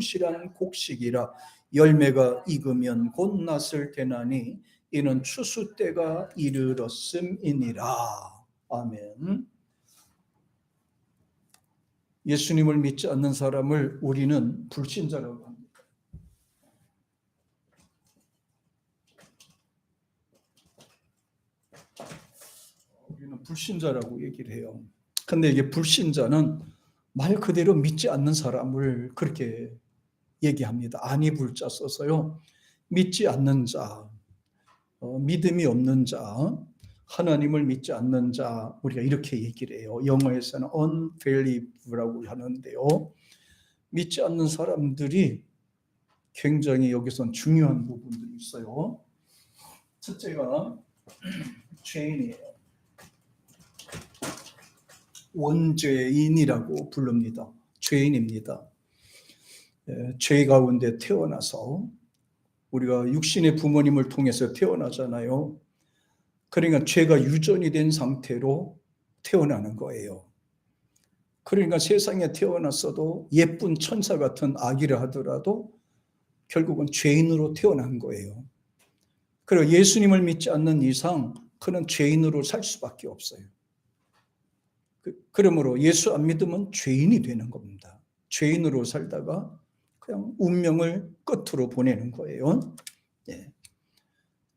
실한 곡식이라 열매가 익으면 곧 낫을 대나니 이는 추수 때가 이르렀음이니라. 아멘. 예수님을 믿지 않는 사람을 우리는 불신자라고 합니다. 우리는 불신자라고 얘기를 해요. 근데 이게 불신자는 말 그대로 믿지 않는 사람을 그렇게 얘기합니다. 아니 불자 써서요. 믿지 않는 자, 믿음이 없는 자, 하나님을 믿지 않는 자, 우리가 이렇게 얘기를 해요. 영어에서는 unbelievera고 하는데요. 믿지 않는 사람들이 굉장히 여기서 중요한 부분들이 있어요. 첫째가 죄인이에요. 원죄인이라고 부릅니다. 죄인입니다. 죄 가운데 태어나서 우리가 육신의 부모님을 통해서 태어나잖아요. 그러니까 죄가 유전이 된 상태로 태어나는 거예요. 그러니까 세상에 태어났어도 예쁜 천사 같은 아기를 하더라도 결국은 죄인으로 태어난 거예요. 그리고 예수님을 믿지 않는 이상 그는 죄인으로 살 수밖에 없어요. 그러므로 예수 안 믿으면 죄인이 되는 겁니다. 죄인으로 살다가 그냥 운명을 끝으로 보내는 거예요. 예.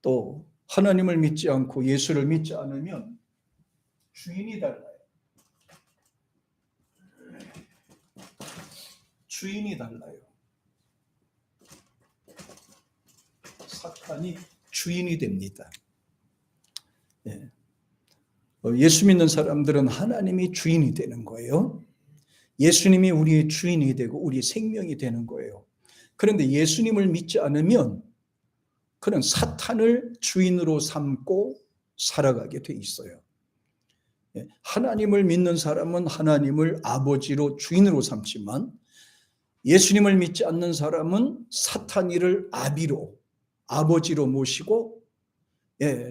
또 하나님을 믿지 않고 예수를 믿지 않으면 주인이 달라요. 주인이 달라요. 사탄이 주인이 됩니다. 예. 예수 믿는 사람들은 하나님이 주인이 되는 거예요. 예수님이 우리의 주인이 되고 우리의 생명이 되는 거예요. 그런데 예수님을 믿지 않으면 그는 사탄을 주인으로 삼고 살아가게 돼 있어요. 하나님을 믿는 사람은 하나님을 아버지로 주인으로 삼지만 예수님을 믿지 않는 사람은 사탄이를 아비로 아버지로 모시고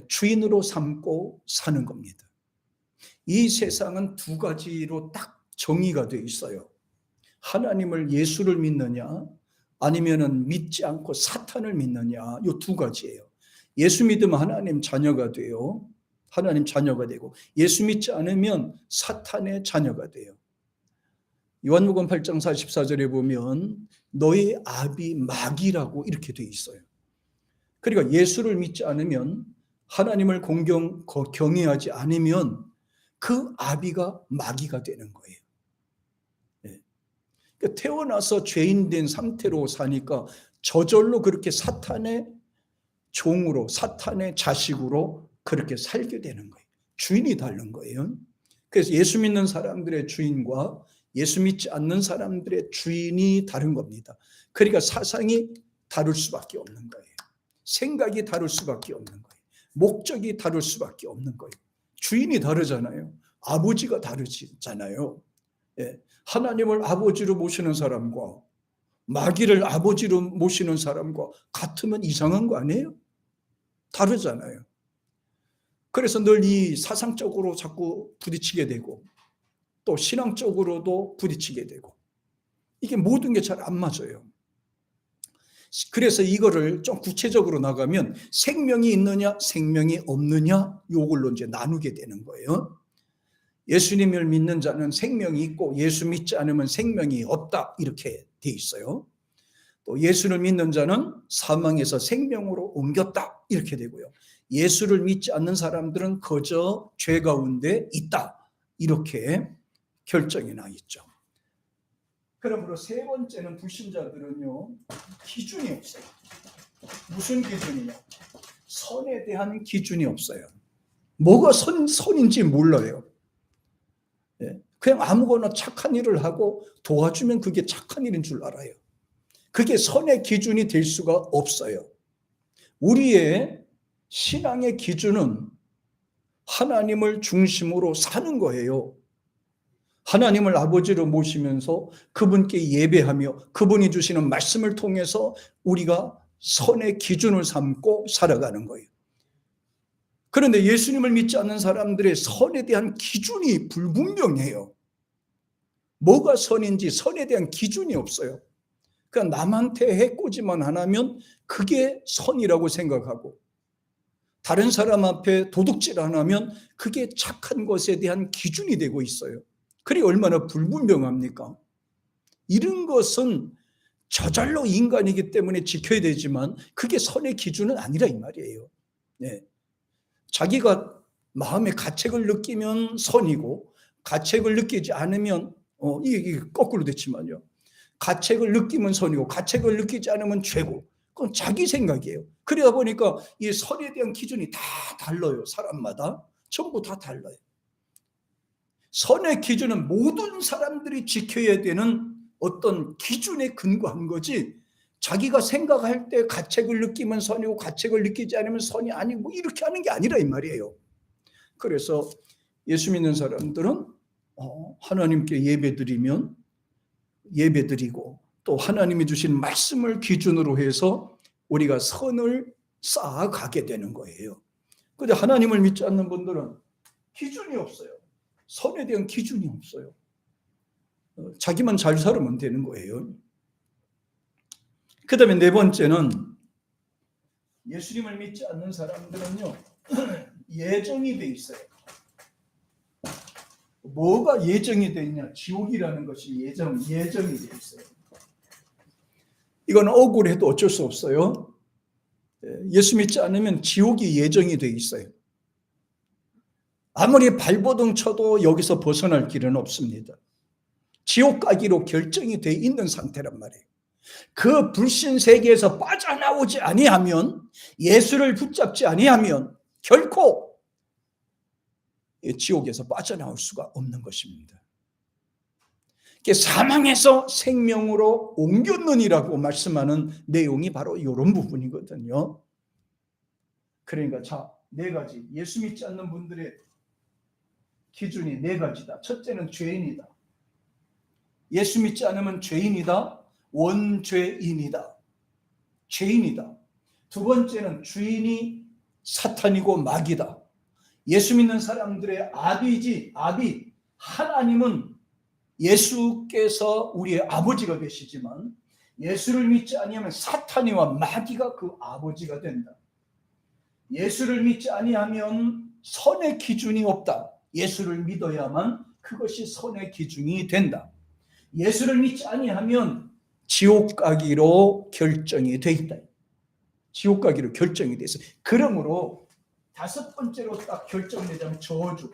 주인으로 삼고 사는 겁니다. 이 세상은 두 가지로 딱 정의가 되어 있어요. 하나님을 예수를 믿느냐 아니면은 믿지 않고 사탄을 믿느냐, 이 두 가지예요. 예수 믿으면 하나님 자녀가 돼요. 하나님 자녀가 되고 예수 믿지 않으면 사탄의 자녀가 돼요. 요한복음 8장 44절에 보면 너희 아비 마귀라고 이렇게 되어 있어요. 그러니까 예수를 믿지 않으면 하나님을 경외하지 않으면 그 아비가 마귀가 되는 거예요. 그러니까 태어나서 죄인 된 상태로 사니까 저절로 그렇게 사탄의 종으로 사탄의 자식으로 그렇게 살게 되는 거예요. 주인이 다른 거예요. 그래서 예수 믿는 사람들의 주인과 예수 믿지 않는 사람들의 주인이 다른 겁니다. 그러니까 사상이 다를 수밖에 없는 거예요. 생각이 다를 수밖에 없는 거예요. 목적이 다를 수밖에 없는 거예요. 주인이 다르잖아요. 아버지가 다르잖아요. 하나님을 아버지로 모시는 사람과 마귀를 아버지로 모시는 사람과 같으면 이상한 거 아니에요? 다르잖아요. 그래서 늘 이 사상적으로 자꾸 부딪히게 되고 또 신앙적으로도 부딪히게 되고 이게 모든 게 잘 안 맞아요. 그래서 이거를 좀 구체적으로 나가면 생명이 있느냐 생명이 없느냐 요걸로 이제 나누게 되는 거예요. 예수님을 믿는 자는 생명이 있고 예수 믿지 않으면 생명이 없다 이렇게 돼 있어요. 또 예수를 믿는 자는 사망에서 생명으로 옮겼다 이렇게 되고요. 예수를 믿지 않는 사람들은 그저 죄 가운데 있다 이렇게 결정이 나 있죠. 그러므로 세 번째는 불신자들은요 기준이 없어요. 무슨 기준이냐? 선에 대한 기준이 없어요. 뭐가 선인지 몰라요. 그냥 아무거나 착한 일을 하고 도와주면 그게 착한 일인 줄 알아요. 그게 선의 기준이 될 수가 없어요. 우리의 신앙의 기준은 하나님을 중심으로 사는 거예요. 하나님을 아버지로 모시면서 그분께 예배하며 그분이 주시는 말씀을 통해서 우리가 선의 기준을 삼고 살아가는 거예요. 그런데 예수님을 믿지 않는 사람들의 선에 대한 기준이 불분명해요. 뭐가 선인지 선에 대한 기준이 없어요. 그냥 남한테 해코지만 안 하면 그게 선이라고 생각하고, 다른 사람 앞에 도둑질 안 하면 그게 착한 것에 대한 기준이 되고 있어요. 그게 얼마나 불분명합니까? 이런 것은 저절로 인간이기 때문에 지켜야 되지만 그게 선의 기준은 아니라 이 말이에요. 네. 자기가 마음에 가책을 느끼면 선이고, 가책을 느끼지 않으면 이게 거꾸로 됐지만요, 가책을 느끼면 선이고 가책을 느끼지 않으면 죄고, 그건 자기 생각이에요. 그러다 보니까 이 선에 대한 기준이 다 달라요. 사람마다 전부 다 달라요. 선의 기준은 모든 사람들이 지켜야 되는 어떤 기준에 근거한 거지, 자기가 생각할 때 가책을 느끼면 선이고 가책을 느끼지 않으면 선이 아니고 뭐 이렇게 하는 게 아니라 이 말이에요. 그래서 예수 믿는 사람들은 하나님께 예배드리면 예배드리고, 또 하나님이 주신 말씀을 기준으로 해서 우리가 선을 쌓아가게 되는 거예요. 그런데 하나님을 믿지 않는 분들은 기준이 없어요. 선에 대한 기준이 없어요. 자기만 잘 살면 되는 거예요. 그 다음에 네 번째는, 예수님을 믿지 않는 사람들은요, 예정이 돼 있어요. 뭐가 예정이 돼 있냐? 지옥이라는 것이 예정이 돼 있어요. 이건 억울해도 어쩔 수 없어요. 예수 믿지 않으면 지옥이 예정이 돼 있어요. 아무리 발버둥 쳐도 여기서 벗어날 길은 없습니다. 지옥 가기로 결정이 돼 있는 상태란 말이에요. 그 불신 세계에서 빠져나오지 아니하면, 예수를 붙잡지 아니하면 결코 지옥에서 빠져나올 수가 없는 것입니다. 사망에서 생명으로 옮겼느니라고 말씀하는 내용이 바로 이런 부분이거든요. 그러니까 네 가지, 예수 믿지 않는 분들의 기준이 네 가지다. 첫째는 죄인이다. 예수 믿지 않으면 죄인이다. 원죄인이다. 죄인이다. 두 번째는 주인이 사탄이고 마귀다. 예수 믿는 사람들의 아비지, 하나님은 예수께서 우리의 아버지가 되시지만, 예수를 믿지 아니하면 사탄이와 마귀가 그 아버지가 된다. 예수를 믿지 아니하면 선의 기준이 없다. 예수를 믿어야만 그것이 선의 기준이 된다. 예수를 믿지 아니하면 지옥 가기로 결정이 돼 있다. 지옥 가기로 결정이 돼 있어. 그러므로 다섯 번째로 딱 결정되자면 저주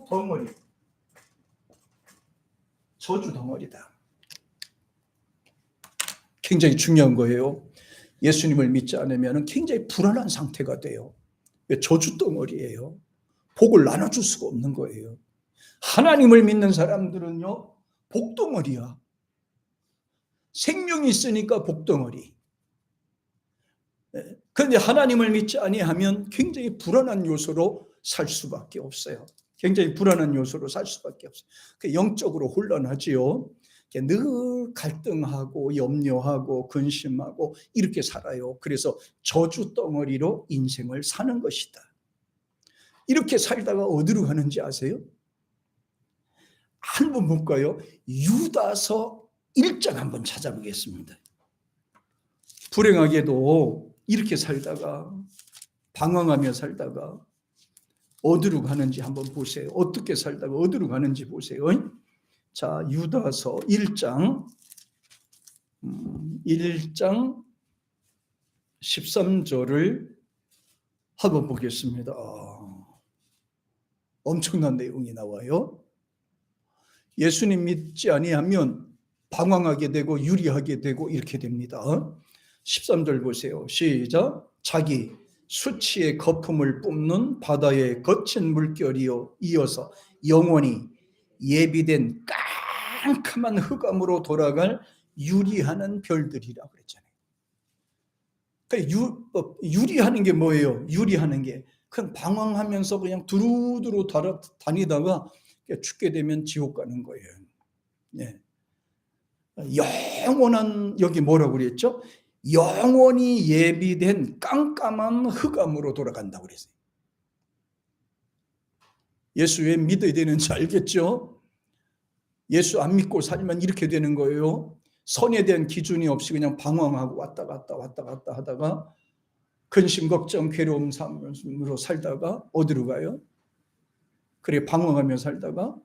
덩어리. 저주 덩어리다. 굉장히 중요한 거예요. 예수님을 믿지 않으면 굉장히 불안한 상태가 돼요. 저주 덩어리예요. 복을 나눠줄 수가 없는 거예요. 하나님을 믿는 사람들은요, 복덩어리야. 생명이 있으니까 복덩어리. 그런데 하나님을 믿지 아니하면 굉장히 불안한 요소로 살 수밖에 없어요. 굉장히 불안한 요소로 살 수밖에 없어요. 영적으로 혼란하지요. 늘 갈등하고 염려하고 근심하고 이렇게 살아요. 그래서 저주 덩어리로 인생을 사는 것이다. 이렇게 살다가 어디로 가는지 아세요? 한번 볼까요? 유다서 1장 한번 찾아보겠습니다. 불행하게도 이렇게 살다가, 방황하며 살다가 어디로 가는지 한번 보세요. 어떻게 살다가 어디로 가는지 보세요. 자, 유다서 1장 13절을 한번 보겠습니다. 엄청난 내용이 나와요. 예수님 믿지 아니하면 방황하게 되고 유리하게 되고 이렇게 됩니다. 13절 보세요. 시작. 자기 수치의 거품을 뿜는 바다의 거친 물결이요, 이어서 영원히 예비된 깜깜한 흑암으로 돌아갈 유리하는 별들이라고 그랬잖아요. 유리하는 게 뭐예요? 유리하는 게 그냥 방황하면서 그냥 두루두루 다니다가 죽게 되면 지옥 가는 거예요. 네. 영원한, 여기 뭐라고 그랬죠? 영원히 예비된 깜깜한 흑암으로 돌아간다고 그랬어요. 예수 왜 믿어야 되는지 알겠죠? 예수 안 믿고 살면 이렇게 되는 거예요. 선에 대한 기준이 없이 그냥 방황하고 왔다 갔다 하다가 근심, 걱정, 괴로움 삶으로 살다가 어디로 가요? 그래 방황하며 살다가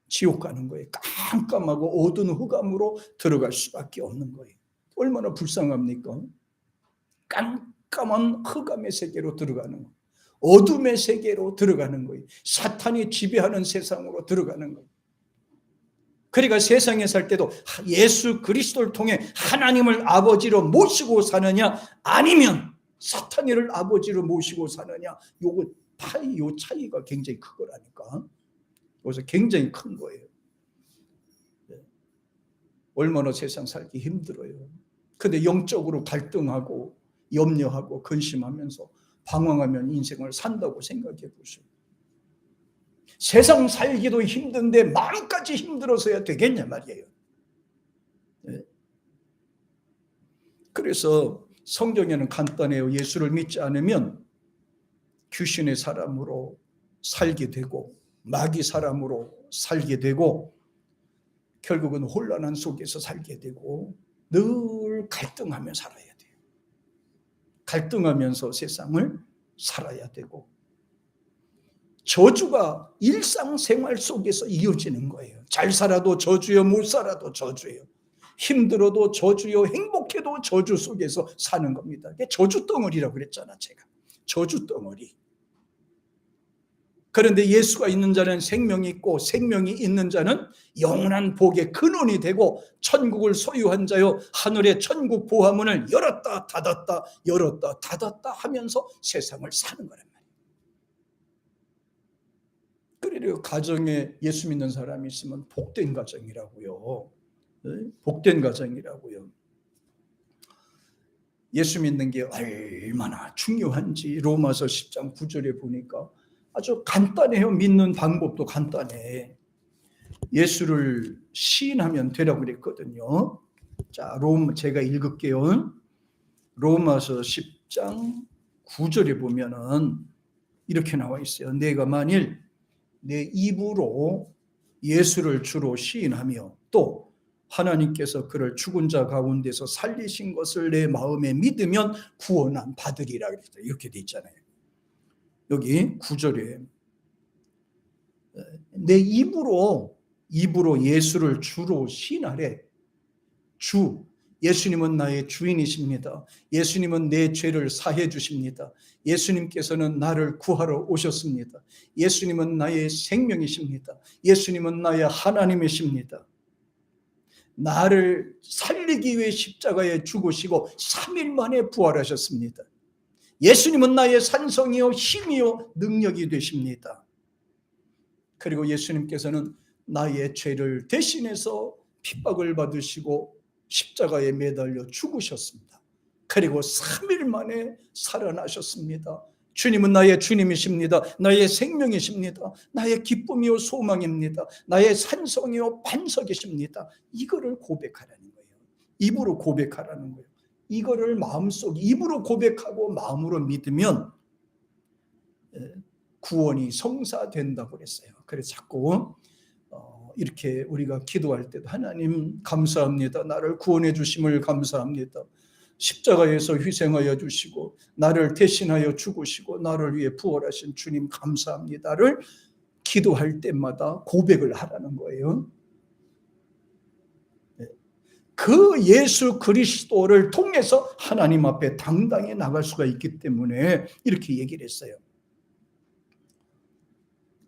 지옥 가는 거예요. 깜깜하고 어두운 흑암으로 들어갈 수밖에 없는 거예요. 얼마나 불쌍합니까? 깜깜한 흑암의 세계로 들어가는 거예요. 어둠의 세계로 들어가는 거예요. 사탄이 지배하는 세상으로 들어가는 거예요. 그러니까 세상에 살 때도 예수 그리스도를 통해 하나님을 아버지로 모시고 사느냐 아니면 사탄이를 아버지로 모시고 사느냐, 요 차이가 굉장히 크거라니까. 그래서 굉장히 큰 거예요. 얼마나 세상 살기 힘들어요. 근데 영적으로 갈등하고 염려하고 근심하면서 방황하면 인생을 산다고 생각해 보세요. 세상 살기도 힘든데 마음까지 힘들어서야 되겠냐 말이에요. 그래서 성경에는 간단해요. 예수를 믿지 않으면 귀신의 사람으로 살게 되고 마귀 사람으로 살게 되고 결국은 혼란한 속에서 살게 되고 늘 갈등하며 살아야 돼요. 갈등하면서 세상을 살아야 되고 저주가 일상생활 속에서 이어지는 거예요. 잘 살아도 저주요, 못 살아도 저주예요. 힘들어도 저주요, 행복해도 저주 속에서 사는 겁니다. 저주 덩어리라고 그랬잖아, 제가. 저주 덩어리. 그런데 예수가 있는 자는 생명이 있고 생명이 있는 자는 영원한 복의 근원이 되고 천국을 소유한 자요 하늘의 천국 보화문을 열었다 닫았다 열었다 닫았다 하면서 세상을 사는 거란 말이에요. 그래요. 가정에 예수 믿는 사람이 있으면 복된 가정이라고요. 복된 가정이라고요. 예수 믿는 게 얼마나 중요한지 로마서 10장 9절에 보니까 아주 간단해요. 믿는 방법도 간단해. 예수를 시인하면 되라고 그랬거든요. 자, 제가 읽을게요. 로마서 10장 9절에 보면은 이렇게 나와 있어요. 내가 만일 내 입으로 예수를 주로 시인하며 또 하나님께서 그를 죽은 자 가운데서 살리신 것을 내 마음에 믿으면 구원은 받으리라 그랬어요. 이렇게 돼 있잖아요. 여기 9절에 내 입으로 예수를 주로 시인하래. 주, 예수님은 나의 주인이십니다. 예수님은 내 죄를 사해 주십니다. 예수님께서는 나를 구하러 오셨습니다. 예수님은 나의 생명이십니다. 예수님은 나의 하나님이십니다. 나를 살리기 위해 십자가에 죽으시고 3일 만에 부활하셨습니다. 예수님은 나의 산성이요 힘이요 능력이 되십니다. 그리고 예수님께서는 나의 죄를 대신해서 핍박을 받으시고 십자가에 매달려 죽으셨습니다. 그리고 3일 만에 살아나셨습니다. 주님은 나의 주님이십니다. 나의 생명이십니다. 나의 기쁨이요 소망입니다. 나의 산성이요 반석이십니다. 이거를 고백하라는 거예요. 입으로 고백하라는 거예요. 이거를 마음속 입으로 고백하고 마음으로 믿으면 구원이 성사된다고 그랬어요. 그래서 자꾸 이렇게 우리가 기도할 때도 하나님 감사합니다. 나를 구원해 주심을 감사합니다. 십자가에서 희생하여 주시고 나를 대신하여 죽으시고 나를 위해 부활하신 주님 감사합니다를 기도할 때마다 고백을 하라는 거예요. 그 예수 그리스도를 통해서 하나님 앞에 당당히 나갈 수가 있기 때문에 이렇게 얘기를 했어요.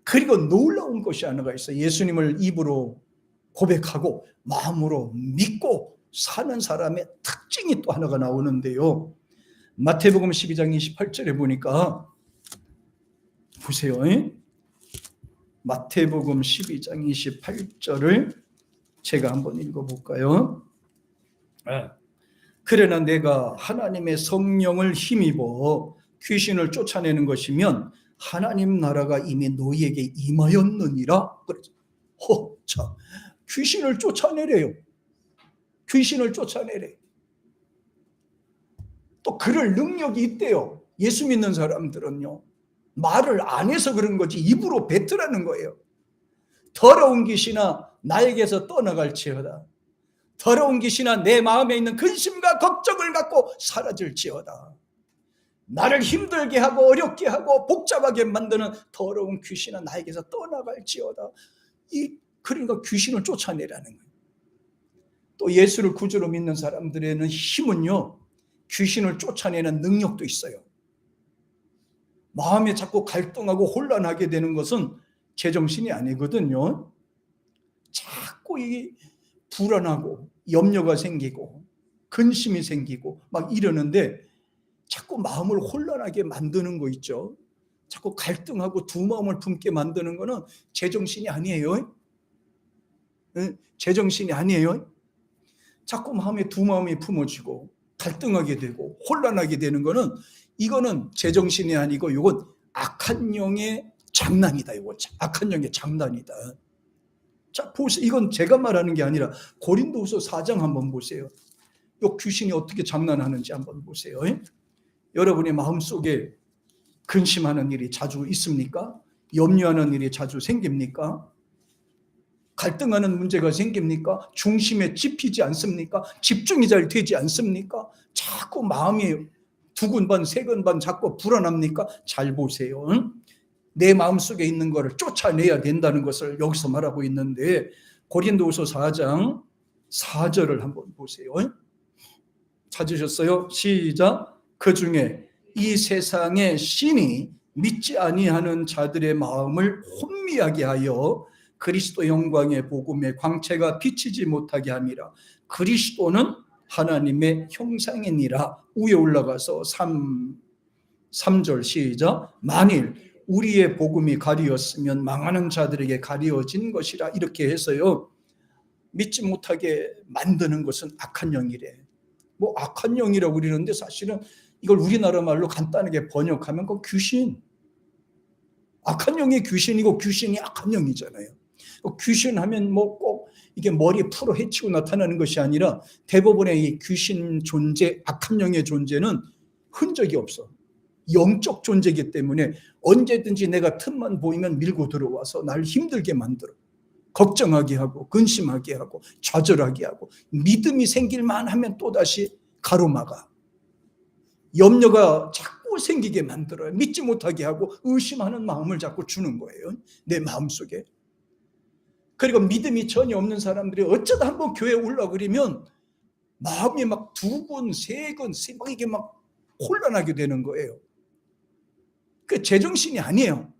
그리고 놀라운 것이 하나가 있어요. 예수님을 입으로 고백하고 마음으로 믿고 사는 사람의 특징이 또 하나가 나오는데요. 마태복음 12장 28절에 보니까 보세요. 마태복음 12장 28절을 제가 한번 읽어볼까요? 그러나 내가 하나님의 성령을 힘입어 귀신을 쫓아내는 것이면 하나님 나라가 이미 너희에게 임하였느니라. 자, 귀신을 쫓아내래요. 귀신을 쫓아내래. 또 그럴 능력이 있대요. 예수 믿는 사람들은요. 말을 안 해서 그런 거지 입으로 뱉으라는 거예요. 더러운 귀신아 나에게서 떠나갈지어다. 더러운 귀신아 내 마음에 있는 근심과 걱정을 갖고 사라질지어다. 나를 힘들게 하고 어렵게 하고 복잡하게 만드는 더러운 귀신아 나에게서 떠나갈지어다. 그러니까 귀신을 쫓아내라는 거예요. 또 예수를 구주로 믿는 사람들에는 힘은요, 귀신을 쫓아내는 능력도 있어요. 마음에 자꾸 갈등하고 혼란하게 되는 것은 제정신이 아니거든요. 자꾸 이 불안하고 염려가 생기고 근심이 생기고 막 이러는데 자꾸 마음을 혼란하게 만드는 거 있죠. 자꾸 갈등하고 두 마음을 품게 만드는 거는 제정신이 아니에요. 제정신이 아니에요. 자꾸 마음에 두 마음이 품어지고 갈등하게 되고 혼란하게 되는 거는 이거는 제정신이 아니고 이건 악한 영의 장난이다. 이거 악한 영의 장난이다. 자, 보세요. 이건 제가 말하는 게 아니라 고린도후서 4장 한번 보세요. 이 귀신이 어떻게 장난하는지 한번 보세요. 여러분의 마음속에 근심하는 일이 자주 있습니까? 염려하는 일이 자주 생깁니까? 갈등하는 문제가 생깁니까? 중심에 집히지 않습니까? 집중이 잘 되지 않습니까? 자꾸 마음이 두근반 세근반 자꾸 불안합니까? 잘 보세요. 내 마음속에 있는 것을 쫓아내야 된다는 것을 여기서 말하고 있는데 고린도후서 4장 4절을 한번 보세요. 찾으셨어요? 시작. 그중에 이 세상의 신이 믿지 아니하는 자들의 마음을 혼미하게 하여 그리스도 영광의 복음의 광채가 비치지 못하게 함이라. 그리스도는 하나님의 형상이니라. 위에 올라가서 3절 시작. 만일 우리의 복음이 가리었으면 망하는 자들에게 가리어진 것이라. 이렇게 해서요, 믿지 못하게 만드는 것은 악한 영이래. 뭐 악한 영이라고 그러는데 사실은 이걸 우리나라 말로 간단하게 번역하면 그 귀신. 악한 영이 귀신이고 귀신이 악한 영이잖아요. 귀신 하면 뭐 꼭 이게 머리 풀어 헤치고 나타나는 것이 아니라 대부분의 이 귀신 존재, 악한 영의 존재는 흔적이 없어. 영적 존재이기 때문에 언제든지 내가 틈만 보이면 밀고 들어와서 날 힘들게 만들어. 걱정하게 하고 근심하게 하고 좌절하게 하고 믿음이 생길만 하면 또다시 가로막아. 염려가 자꾸 생기게 만들어요. 믿지 못하게 하고 의심하는 마음을 자꾸 주는 거예요. 내 마음속에. 그리고 믿음이 전혀 없는 사람들이 어쩌다 한번 교회에 올라그러면 마음이 막 두근, 세근, 막 이게 막 혼란하게 되는 거예요. 그 제정신이 아니에요.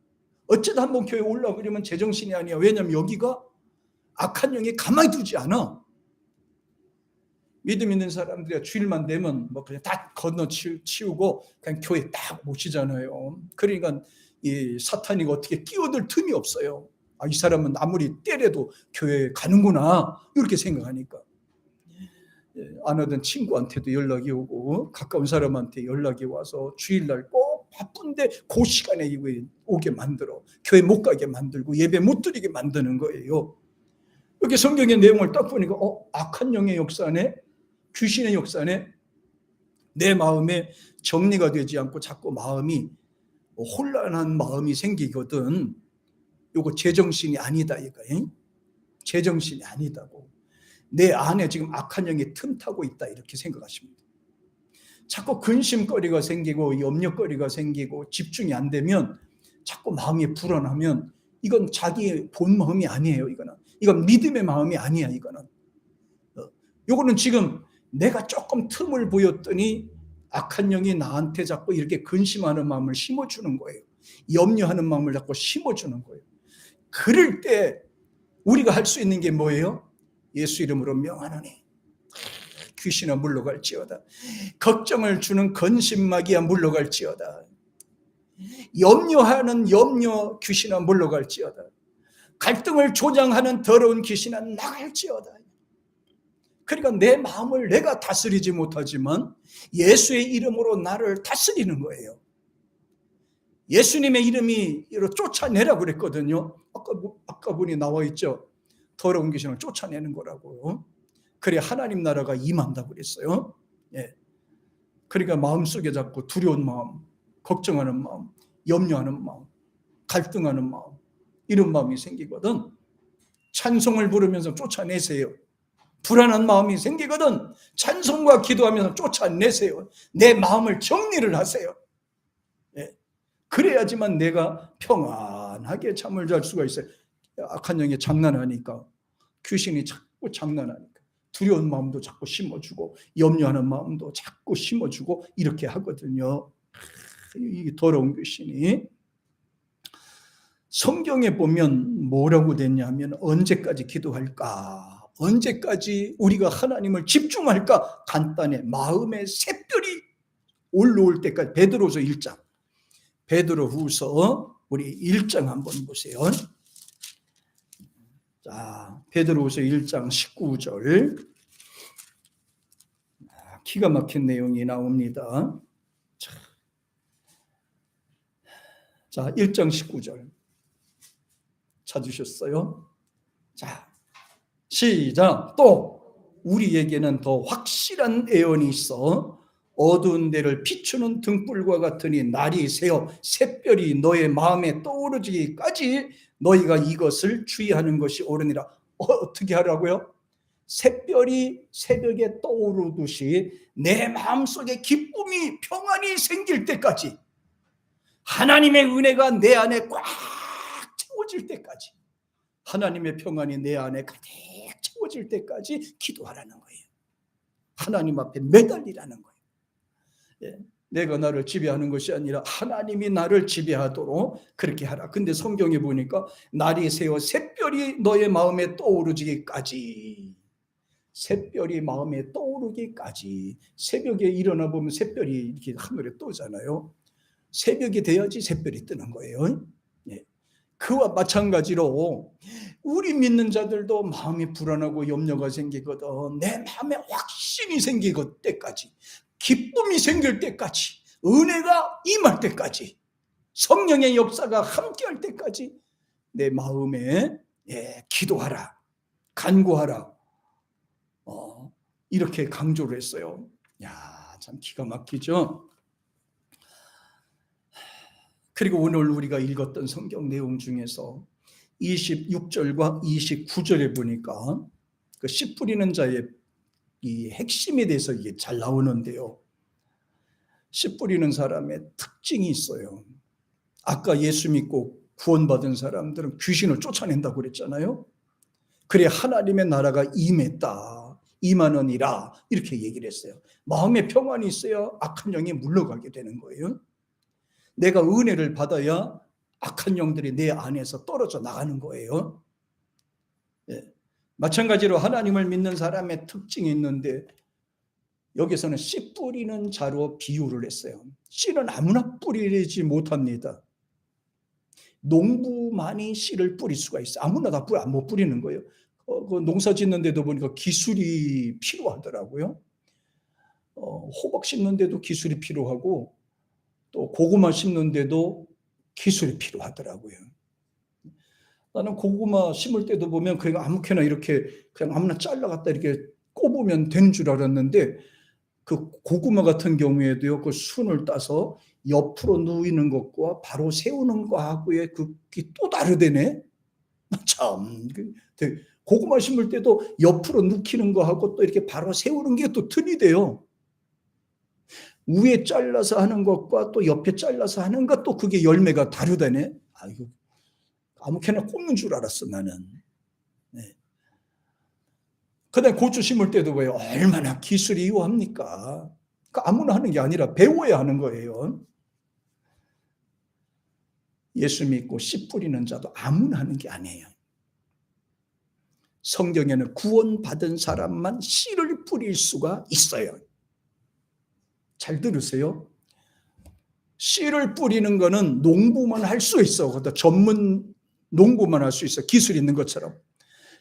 어쩌다 한번 교회에 올라그러면 제정신이 아니에요. 왜냐하면 여기가 악한 영이 가만히 두지 않아. 믿음 있는 사람들이 주일만 되면 뭐 그냥 다 건너치우고 그냥 교회 딱 모시잖아요. 그러니까 이 사탄이 어떻게 끼어들 틈이 없어요. 아, 이 사람은 아무리 때려도 교회에 가는구나 이렇게 생각하니까. 안 하던 친구한테도 연락이 오고 가까운 사람한테 연락이 와서 주일날 꼭 바쁜데 그 시간에 오게 만들어 교회 못 가게 만들고 예배 못 드리게 만드는 거예요. 여기 성경의 내용을 딱 보니까 악한 영의 역사네, 귀신의 역사네. 내 마음에 정리가 되지 않고 자꾸 마음이 혼란한 마음이 생기거든. 요거 제정신이 아니다 이거. 제정신이 아니다고. 내 안에 지금 악한 영이 틈타고 있다 이렇게 생각하시면 돼요. 자꾸 근심거리가 생기고 염려거리가 생기고 집중이 안 되면 자꾸 마음이 불안하면 이건 자기의 본 마음이 아니에요. 이건 믿음의 마음이 아니야. 요거는 지금 내가 조금 틈을 보였더니 악한 영이 나한테 자꾸 이렇게 근심하는 마음을 심어주는 거예요. 염려하는 마음을 자꾸 심어주는 거예요. 그럴 때 우리가 할 수 있는 게 뭐예요? 예수 이름으로 명하노니 귀신아 물러갈지어다. 걱정을 주는 근심마귀야 물러갈지어다. 염려하는 염려 귀신아 물러갈지어다. 갈등을 조장하는 더러운 귀신아 나갈지어다. 그러니까 내 마음을 내가 다스리지 못하지만 예수의 이름으로 나를 다스리는 거예요. 예수님의 이름이 쫓아내라고 그랬거든요. 아까 분이 나와 있죠. 더러운 귀신을 쫓아내는 거라고요. 그래 하나님 나라가 임한다고 그랬어요. 예. 그러니까 마음속에 자꾸 두려운 마음, 걱정하는 마음, 염려하는 마음, 갈등하는 마음, 이런 마음이 생기거든. 찬송을 부르면서 쫓아내세요. 불안한 마음이 생기거든 찬송과 기도하면서 쫓아내세요. 내 마음을 정리를 하세요. 예. 그래야지만 내가 평안하게 잠을 잘 수가 있어요. 악한 영이 장난하니까, 귀신이 자꾸 장난하니까 두려운 마음도 자꾸 심어주고 염려하는 마음도 자꾸 심어주고 이렇게 하거든요. 이 더러운 귀신이. 성경에 보면 뭐라고 됐냐면 언제까지 기도할까? 언제까지 우리가 하나님을 집중할까? 간단해. 마음의 샛별이 올라올 때까지. 베드로후서 1장. 베드로후서 우리 1장 한번 보세요. 자, 베드로후서 1장 19절. 기가 막힌 내용이 나옵니다. 자, 1장 19절. 찾으셨어요? 자, 시작. 또 우리에게는 더 확실한 애언이 있어 어두운 데를 비추는 등불과 같으니 날이 새어 샛별이 너의 마음에 떠오르기까지 너희가 이것을 주의하는 것이 옳으니라. 어떻게 하라고요? 샛별이 새벽에 떠오르듯이 내 마음속에 기쁨이 평안이 생길 때까지, 하나님의 은혜가 내 안에 꽉 채워질 때까지, 하나님의 평안이 내 안에 가득 채워질 때까지 기도하라는 거예요. 하나님 앞에 매달리라는 거예요. 예, 내가 나를 지배하는 것이 아니라 하나님이 나를 지배하도록 그렇게 하라. 근데 성경에 보니까 날이 새어 샛별이 너의 마음에 떠오르기까지, 샛별이 마음에 떠오르기까지. 새벽에 일어나 보면 샛별이 이렇게 하늘에 뜨잖아요. 새벽이 돼야지 샛별이 뜨는 거예요. 예. 그와 마찬가지로 우리 믿는 자들도 마음이 불안하고 염려가 생기거든. 내 마음에 확신이 생기고 때까지, 기쁨이 생길 때까지, 은혜가 임할 때까지, 성령의 역사가 함께할 때까지 내 마음에 기도하라, 간구하라. 이렇게 강조를 했어요. 야, 참 기가 막히죠. 그리고 오늘 우리가 읽었던 성경 내용 중에서 26절과 29절에 보니까 그 씨 뿌리는 자의 이 핵심에 대해서 이게 잘 나오는데요. 씨 뿌리는 사람의 특징이 있어요. 아까 예수 믿고 구원받은 사람들은 귀신을 쫓아낸다고 그랬잖아요. 그래 하나님의 나라가 임했다, 임하느니라 이렇게 얘기를 했어요. 마음에 평안이 있어야 악한 영이 물러가게 되는 거예요. 내가 은혜를 받아야 악한 영들이 내 안에서 떨어져 나가는 거예요. 예. 마찬가지로 하나님을 믿는 사람의 특징이 있는데 여기서는 씨 뿌리는 자로 비유를 했어요. 씨는 아무나 뿌리지 못합니다. 농부만이 씨를 뿌릴 수가 있어요. 아무나 다 못 뿌리는 거예요. 그 농사 짓는 데도 보니까 기술이 필요하더라고요. 호박 심는 데도 기술이 필요하고 또 고구마 심는 데도 기술이 필요하더라고요. 나는 고구마 심을 때도 보면 그냥 아무렇게나 이렇게 그냥 아무나 잘라갖다 이렇게 꼽으면 되는 줄 알았는데 그 고구마 같은 경우에도요, 그 순을 따서 옆으로 누이는 것과 바로 세우는 거하고의 그게 또 다르대네. 참, 고구마 심을 때도 옆으로 눕히는 거하고 또 이렇게 바로 세우는 게 또 틀리대요. 위에 잘라서 하는 것과 또 옆에 잘라서 하는 것 또 그게 열매가 다르다네. 아이고, 아무렇게나 꼽는 줄 알았어 나는. 네. 그다음 고추 심을 때도 왜요? 얼마나 기술이 요합니까? 그러니까 아무나 하는 게 아니라 배워야 하는 거예요. 예수 믿고 씨 뿌리는 자도 아무나 하는 게 아니에요. 성경에는 구원받은 사람만 씨를 뿌릴 수가 있어요. 잘 들으세요. 씨를 뿌리는 거는 농부만 할 수 있어. 그것도 전문 농부만 할 수 있어. 기술 있는 것처럼.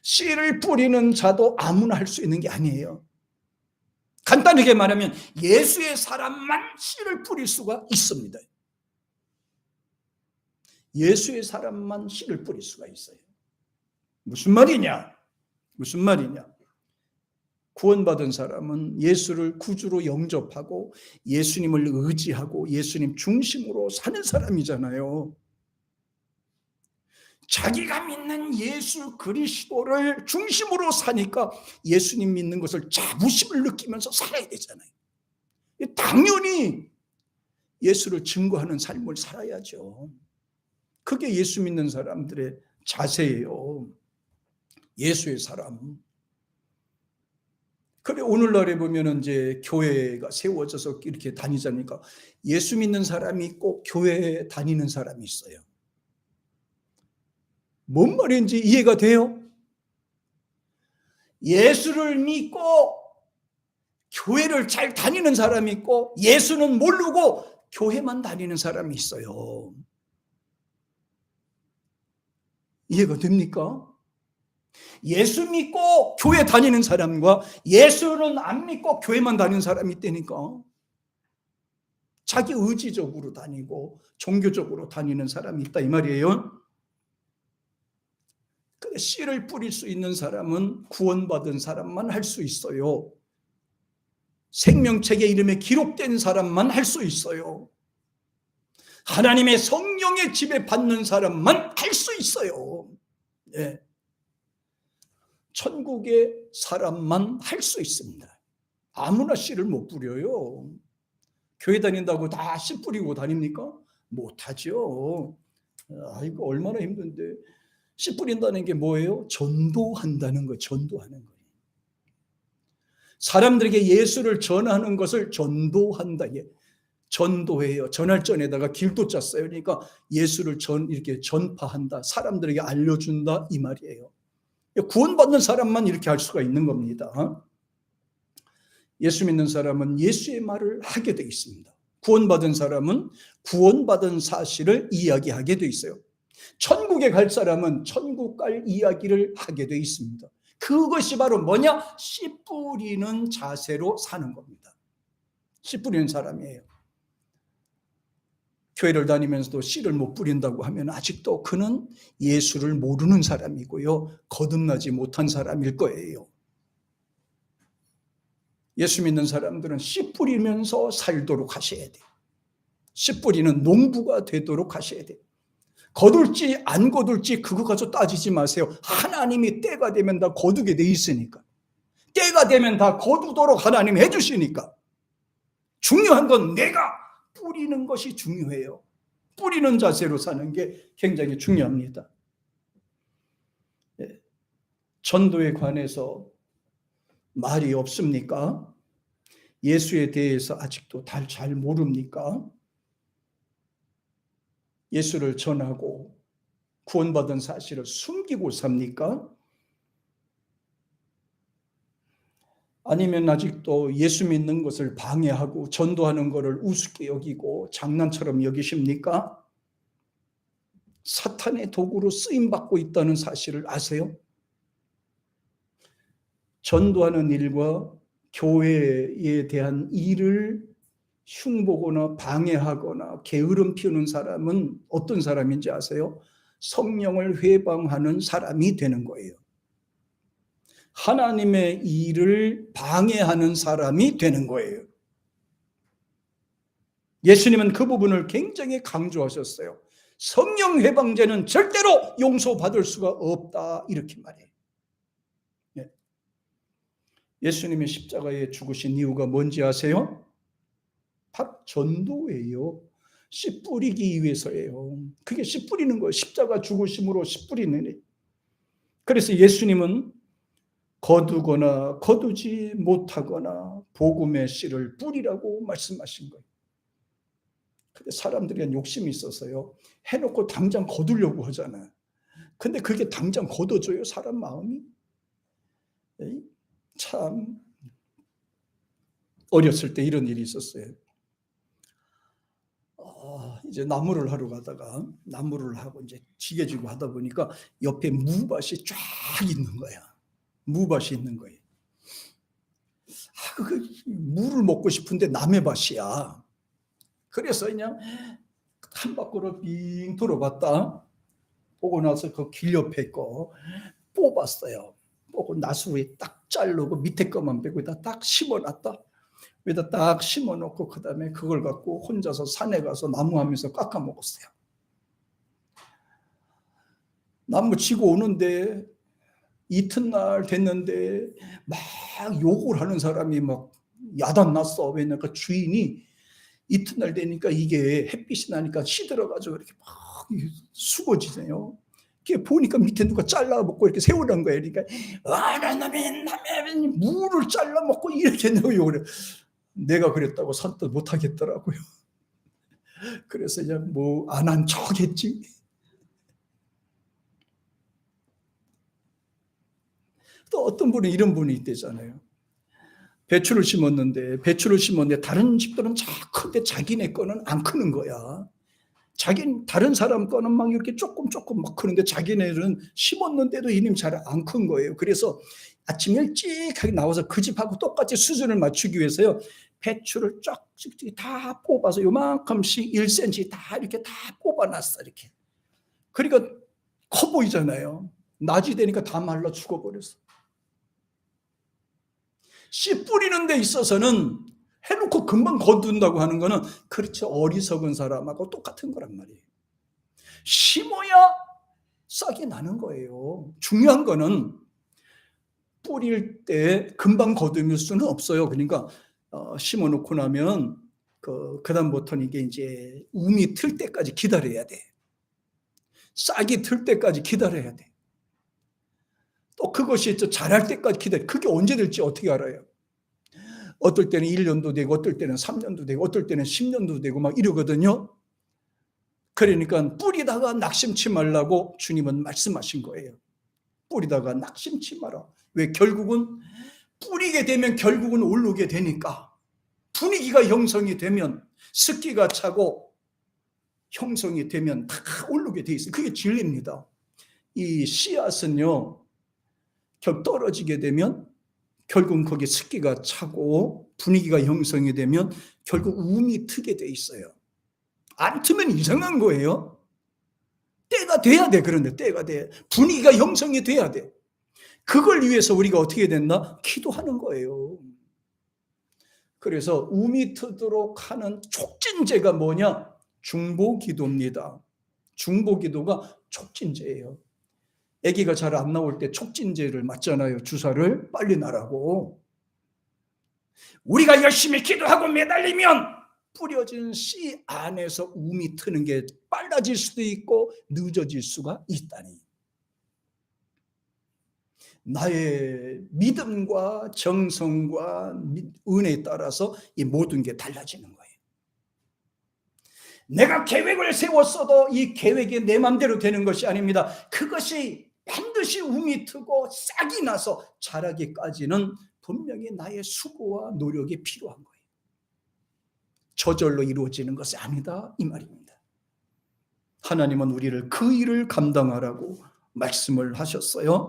씨를 뿌리는 자도 아무나 할 수 있는 게 아니에요. 간단하게 말하면 예수의 사람만 씨를 뿌릴 수가 있습니다. 예수의 사람만 씨를 뿌릴 수가 있어요. 무슨 말이냐? 무슨 말이냐? 구원받은 사람은 예수를 구주로 영접하고 예수님을 의지하고 예수님 중심으로 사는 사람이잖아요. 자기가 믿는 예수 그리스도를 중심으로 사니까 예수님 믿는 것을 자부심을 느끼면서 살아야 되잖아요. 당연히 예수를 증거하는 삶을 살아야죠. 그게 예수 믿는 사람들의 자세예요. 예수의 사람. 그래 오늘날에 보면은 이제 교회가 세워져서 이렇게 다니자니까 예수 믿는 사람이 있고 교회에 다니는 사람이 있어요. 뭔 말인지 이해가 돼요? 예수를 믿고 교회를 잘 다니는 사람이 있고 예수는 모르고 교회만 다니는 사람이 있어요. 이해가 됩니까? 예수 믿고 교회 다니는 사람과 예수는 안 믿고 교회만 다니는 사람이 있다니까. 자기 의지적으로 다니고 종교적으로 다니는 사람이 있다 이 말이에요. 근데 씨를 뿌릴 수 있는 사람은 구원받은 사람만 할 수 있어요. 생명책의 이름에 기록된 사람만 할 수 있어요. 하나님의 성령의 지배 받는 사람만 할 수 있어요. 네. 천국의 사람만 할 수 있습니다. 아무나 씨를 못 뿌려요. 교회 다닌다고 다 씨 뿌리고 다닙니까? 못하죠. 이거 얼마나 힘든데. 씨 뿌린다는 게 뭐예요? 전도한다는 거예요. 전도하는 거예요. 사람들에게 예수를 전하는 것을 전도한다. 전도해요. 전할전에다가 길도자 써요. 그러니까 예수를 이렇게 전파한다. 사람들에게 알려준다 이 말이에요. 구원받는 사람만 이렇게 할 수가 있는 겁니다. 예수 믿는 사람은 예수의 말을 하게 되어 있습니다. 구원받은 사람은 구원받은 사실을 이야기하게 되어 있어요. 천국에 갈 사람은 천국 갈 이야기를 하게 되어 있습니다. 그것이 바로 뭐냐? 씨 뿌리는 자세로 사는 겁니다. 씨 뿌리는 사람이에요. 교회를 다니면서도 씨를 못 뿌린다고 하면 아직도 그는 예수를 모르는 사람이고요. 거듭나지 못한 사람일 거예요. 예수 믿는 사람들은 씨 뿌리면서 살도록 하셔야 돼요. 씨 뿌리는 농부가 되도록 하셔야 돼요. 거둘지 안 거둘지 그거 가지고 따지지 마세요. 하나님이 때가 되면 다 거두게 돼 있으니까. 때가 되면 다 거두도록 하나님이 해주시니까. 중요한 건 내가 뿌리는 것이 중요해요. 뿌리는 자세로 사는 게 굉장히 중요합니다. 전도에 관해서 말이 없습니까? 예수에 대해서 아직도 잘 모릅니까? 예수를 전하고 구원받은 사실을 숨기고 삽니까? 아니면 아직도 예수 믿는 것을 방해하고 전도하는 것을 우습게 여기고 장난처럼 여기십니까? 사탄의 도구로 쓰임받고 있다는 사실을 아세요? 전도하는 일과 교회에 대한 일을 흉보거나 방해하거나 게으름 피우는 사람은 어떤 사람인지 아세요? 성령을 회방하는 사람이 되는 거예요. 하나님의 일을 방해하는 사람이 되는 거예요. 예수님은 그 부분을 굉장히 강조하셨어요. 성령 회방죄는 절대로 용서받을 수가 없다 이렇게 말해요. 예수님이 십자가에 죽으신 이유가 뭔지 아세요? 바로 전도예요. 씨 뿌리기 위해서예요. 그게 씨 뿌리는 거예요. 십자가 죽으심으로 씨 뿌리는 일. 그래서 예수님은 거두거나 거두지 못하거나 복음의 씨를 뿌리라고 말씀하신 거예요. 근데 사람들이 욕심이 있어서요. 해놓고 당장 거두려고 하잖아요. 근데 그게 당장 거둬줘요, 사람 마음이? 참 어렸을 때 이런 일이 있었어요. 이제 나무를 하러 가다가 나무를 하고 이제 지게지고 하다 보니까 옆에 무밭이 쫙 있는 거야. 무밭이 있는 거예요. 그 물을 먹고 싶은데 남의 밭이야. 그래서 그냥 한 바퀴로 빙 돌아봤다. 보고 나서 그 길 옆에 거 뽑았어요. 보고 나수 위에 딱 자르고 밑에 거만 빼고 딱 심어놨다. 여기다 딱 심어놓고 그 다음에 그걸 갖고 혼자서 산에 가서 나무하면서 깎아 먹었어요. 나무 치고 오는데 이튿날 됐는데 막 욕을 하는 사람이 막 야단났어. 왜냐면 그 주인이 이튿날 되니까 이게 햇빛이 나니까 시들어가지고 이렇게 막 수고지네요. 이렇게 보니까 밑에 누가 잘라먹고 이렇게 세우는 거예요. 그러니까 남의 무를 잘라먹고 이렇게 욕을 해. 내가 그랬다고 선뜻 못하겠더라고요. 그래서 그냥 뭐 안 한 척했지. 또 어떤 분은 이런 분이 있대잖아요. 배추를 심었는데 다른 집들은 다 큰데 자기네 거는 안 크는 거야. 다른 사람 거는 막 이렇게 조금 막 크는데 자기네는 심었는데도 이님 잘 안 큰 거예요. 그래서 아침 일찍하게 나와서 그 집하고 똑같이 수준을 맞추기 위해서요. 배추를 쪽쪽쪽 다 뽑아서 요만큼씩 1cm 다 이렇게 다 뽑아놨어. 이렇게. 그러니까 커 보이잖아요. 낮이 되니까 다 말라 죽어버렸어. 씨 뿌리는 데 있어서는 해놓고 금방 거둔다고 하는 거는 그렇지 어리석은 사람하고 똑같은 거란 말이에요. 심어야 싹이 나는 거예요. 중요한 거는 뿌릴 때 금방 거둘 수는 없어요. 그러니까 심어놓고 나면 그다음부터는 이게 이제 움이 틀 때까지 기다려야 돼. 싹이 틀 때까지 기다려야 돼. 또 그것이 자랄 때까지 기다려. 그게 언제 될지 어떻게 알아요? 어떨 때는 1년도 되고 어떨 때는 3년도 되고 어떨 때는 10년도 되고 막 이러거든요. 그러니까 뿌리다가 낙심치 말라고 주님은 말씀하신 거예요. 뿌리다가 낙심치 마라. 왜? 결국은 뿌리게 되면 결국은 오르게 되니까 분위기가 형성이 되면 습기가 차고 형성이 되면 다 오르게 돼 있어요. 그게 진리입니다. 이 씨앗은요, 떨어지게 되면 결국은 거기에 습기가 차고 분위기가 형성이 되면 결국 움이 트게 돼 있어요. 안 트면 이상한 거예요. 때가 돼야 돼. 그런데 때가 돼. 분위기가 형성이 돼야 돼. 그걸 위해서 우리가 어떻게 됐나? 기도하는 거예요. 그래서 움이 트도록 하는 촉진제가 뭐냐? 중보기도입니다. 중보기도가 촉진제예요. 아기가 잘 안 나올 때 촉진제를 맞잖아요. 주사를 빨리 나라고. 우리가 열심히 기도하고 매달리면 뿌려진 씨 안에서 움이 트는 게 빨라질 수도 있고 늦어질 수가 있다니. 나의 믿음과 정성과 은혜에 따라서 이 모든 게 달라지는 거예요. 내가 계획을 세웠어도 이 계획이 내 맘대로 되는 것이 아닙니다. 그것이 반드시 움이 트고 싹이 나서 자라기까지는 분명히 나의 수고와 노력이 필요한 거예요. 저절로 이루어지는 것이 아니다 이 말입니다. 하나님은 우리를 그 일을 감당하라고 말씀을 하셨어요.